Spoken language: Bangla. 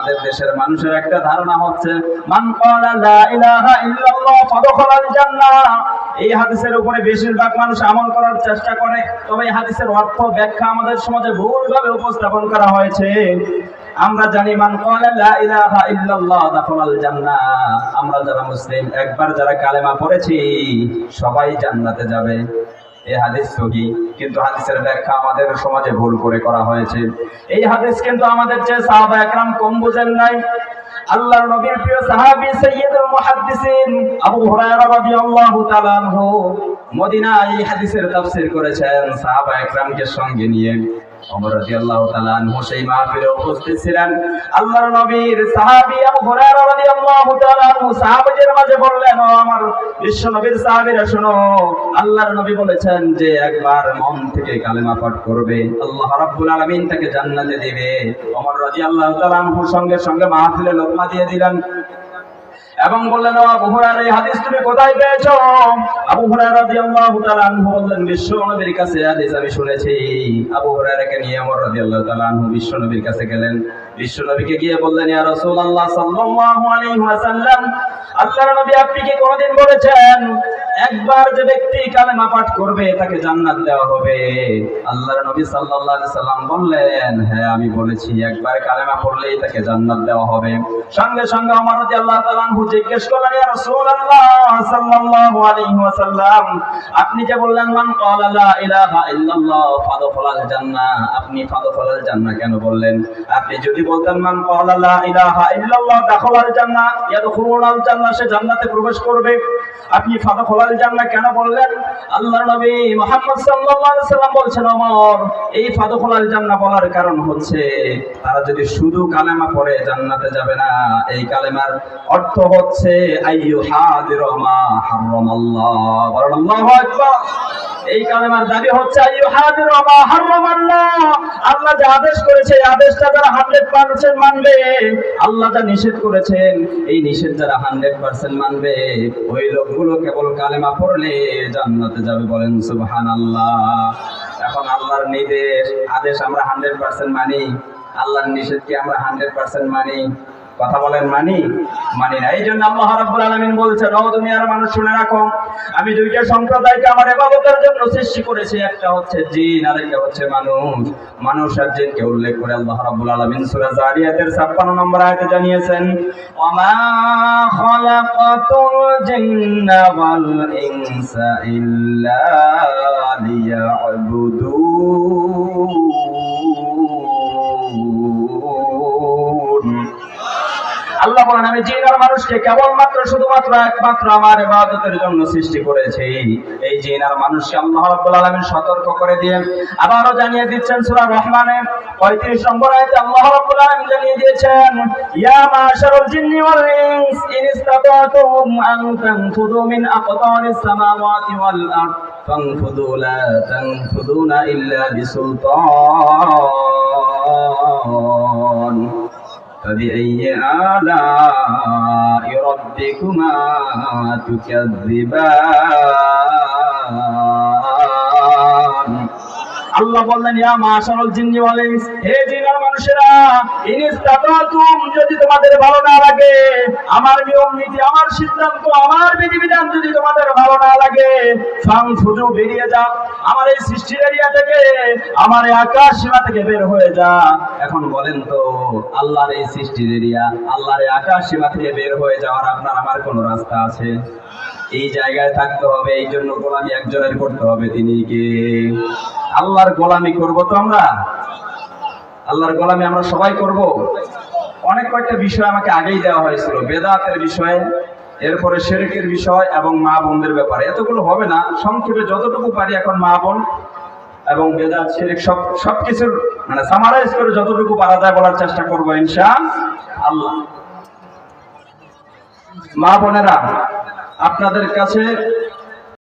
আমাদের দেশের মানুষের একটা ধারণা হচ্ছে মান ক্বালা লা ইলাহা ইল্লাল্লাহ ফাদখালাল জান্নাহ। এই হাদিসের উপরে বেশিরভাগ মানুষ আমল করার চেষ্টা করে, তবে এই হাদিসের অর্থ ব্যাখ্যা আমাদের সমাজে ভুলভাবে উপস্থাপন করা হয়েছে। আমরা জানি মান ক্বালা লা ইলাহা ইল্লাল্লাহ দাখালাল জান্নাহ, আমরা যারা মুসলিম একবার যারা কালেমা পড়েছি সবাই জান্নাতে যাবে। এই হাদিস সহিহ, কিন্তু হাদিসের ব্যাখ্যা আমাদের সমাজে ভুল করে করা হয়েছে। এই হাদিস কিন্তু আমাদের যে সাহাবা একরাম কম বুঝেন নাই। আল্লাহর নবীর প্রিয় সাহাবী সাইয়্যিদুল মুহাদ্দিসিন আবু হুরায়রা রাদিয়াল্লাহু তাআলা আনহু মদিনায় এই হাদিসের তাফসীর করেছেন সাহাবা একরামকে সঙ্গে নিয়ে। ওমর রাদিয়াল্লাহু তাআলা আনহু সেই মাহফিলে উপস্থিত ছিলেন। আল্লাহর নবীর সাহাবী আবু হুরায়রা রাদিয়াল্লাহু তাআলা আনহু সাহাবীদের মাঝে বললেন, ও আমার বিশ্ব নবীর সাহাবীরা শোনো, আল্লাহর নবী বলেছেন যে একবার মন থেকে কালেমা পাঠ করবে আল্লাহ রাব্বুল আলামিন তাকে জান্নাতে দিবে। ওমর রাদিয়াল্লাহু তাআলা আনহু সঙ্গে সঙ্গে মাহফিলে লোকমা দিয়ে দিলেন এবং বললেন, আবু হুরায়রা এই হাদিস তুমি কোথায় পেয়েছো? আবু হুরায়রা রাদিয়াল্লাহু তাআলা আনহু বললেন, বিশ্ব নবীর কাছে হাদিস আমি শুনেছি। আবু হুরায়রাকে নিয়ে ওমর রাদিয়াল্লাহু তাআলা আনহু বিশ্ব নবীর কাছে গেলেন। বিশ্ব নবীকে গিয়ে বললেন, ইয়া রাসূলুল্লাহ সাল্লাল্লাহু আলাইহি ওয়াসাল্লাম, আল্লাহর নবী আপনি কি কোনদিন বলেছেন একবার যে ব্যক্তি কালেমা পাঠ করবে তাকে জান্নাত দেওয়া হবে? আল্লাহর নবী সাল্লাল্লাহু আলাইহি সাল্লাম বললেন, হ্যাঁ আমি বলেছি একবার কালেমা পড়লেই তাকে জান্নাত দেওয়া হবে। সঙ্গে সঙ্গে ওমর রাদিয়াল্লাহু তাআলা আনহু জিজ্ঞেস করলেন, ইয়া রাসূলুল্লাহ সাল্লাল্লাহু আলাইহি ওয়াসাল্লাম, আপনি যে বললেন মান ক্বালা লা ইলাহা ইল্লাল্লাহ ফাদখালাল জান্নাহ, আপনি ফাদখালাল জান্নাহ কেন বললেন? আপনি যদি বলতেন মান ক্বালা লা ইলাহা ইল্লাল্লাহ দাখালাল জান্নাহ ইয়াদখুলুনাল জান্নাহ, সে জান্নাতে প্রবেশ করবে, আপনি ফাদখালাল জান্নাহ কেন বললেন? আল্লাহর নবী মুহাম্মদ সাল্লাল্লাহু আলাইহি ওয়াসাল্লাম বলছেন, ওমর এই ফাদখালাল জান্নাহ বলার কারণ হচ্ছে তারা যদি শুধু কালেমা পড়ে জান্নাতে যাবে না, এই কালেমার অর্থ হচ্ছে আইয়ুহাদিরু মা হারামাল্লাহ। আল্লাহু আকবার। এই কালেমার দাবি হচ্ছে আইয়ুহাদিরু মা হারামাল্লাহ, আল্লাহ যা আদেশ করেছে এই আদেশটা যারা 100% মানবে, আল্লাহ যা নিষেধ করেছেন এই নিষেধ যারা 100% মানবে, ওই লোকগুলো কেবল কালেমা পড়লে জান্নাতে যাবে। বলেন সুবহানাল্লাহ। এখন আল্লাহর নির্দেশ আদেশ আমরা 100% মানি, আল্লাহর নিষেধ কি আমরা 100% মানি? কথা বলেন, মানি না। এই জন্য আল্লাহ রাব্বুল আলামিন বলছেন, ও দুনিয়ার মানুষ শুনে রাখো, আমি দুইটা সম্প্রদায়কে আমার ইবাদতের জন্য সৃষ্টি করেছি, একটা হচ্ছে জিন আর একটা হচ্ছে মানুষ। মানুষ আর জিনকে উল্লেখ করে আল্লাহ রাব্বুল আলামিন সূরা জারিয়াতের 56 নম্বর আয়াতে জানিয়েছেন, ওমা খালাকাতুল জিন্না ওয়াল ইনসা ইল্লা লিয়াবুদুন। আল্লাহ বলেন, আমি জিন আর মানুষকে কেবলমাত্র শুধুমাত্র একমাত্র আমার ইবাদতের জন্য সৃষ্টি করেছি। এই জিন আর মানুষকে আল্লাহ রাব্বুল আলামিন সতর্ক করে দিয়ে আবারও জানিয়ে দিচ্ছেন সূরা রহমানে 35 নম্বর আয়াতে আল্লাহ রাব্বুল আলামিন জানিয়ে দিয়েছেন, ইয়া মাশারুল জিন্নি ওয়াল ইনস ইন ইসতাতাতুম আন তানফুযু মিন আকতারিস সামাওয়াতি ওয়াল আরদ ফানফুযু লা তানফুযুনা ইল্লা বিসুলতান فبأي آلاء ربكما تكذبان। আল্লাহ বললেন, ইয়া মাশারুল জিন্নি ওয়াল ইনস, হে জিন আর মানুষেরা, ইন ইসতাতাতুম, যদি তোমাদের ভালো না লাগে, আমার নিয়ম নীতি, আমার সিদ্ধান্ত, আমার বিধিবিধান যদি তোমাদের ভালো না লাগে, ফানফুযু, বেরিয়ে যাও আমার এই সৃষ্টির এরিয়া থেকে, আমার এই আকাশ সীমা থেকে বের হয়ে যা। এখন বলেন তো, আল্লাহর এই সৃষ্টির এরিয়া, আল্লাহর এই আকাশ সীমা থেকে বের হয়ে যাওয়ার আপনার আমার কোনো রাস্তা আছে? এই জায়গায় থাকতে হবে। এই জন্য গোলামি একজনের করতে হবে, তিনি কে? আল্লাহর গোলামি করব তো আমরা, আল্লাহর গোলামি আমরা সবাই করব। অনেক কয়েকটা বিষয় আমাকে আগেই দেওয়া হয়েছিল, বেদাতের বিষয়ে, এরপরে শিরকের বিষয় এবং মা বোনদের ব্যাপারে। এতগুলো হবে না, সংক্ষেপে যতটুকু পারি এখন মা বোন এবং বেদাত শিরক সবকিছুর মানে সামারাইজ করে যতটুকু পারা যায় বলার চেষ্টা করব ইনশাআল্লাহ। মা বোনেরা, আপনাদের কাছে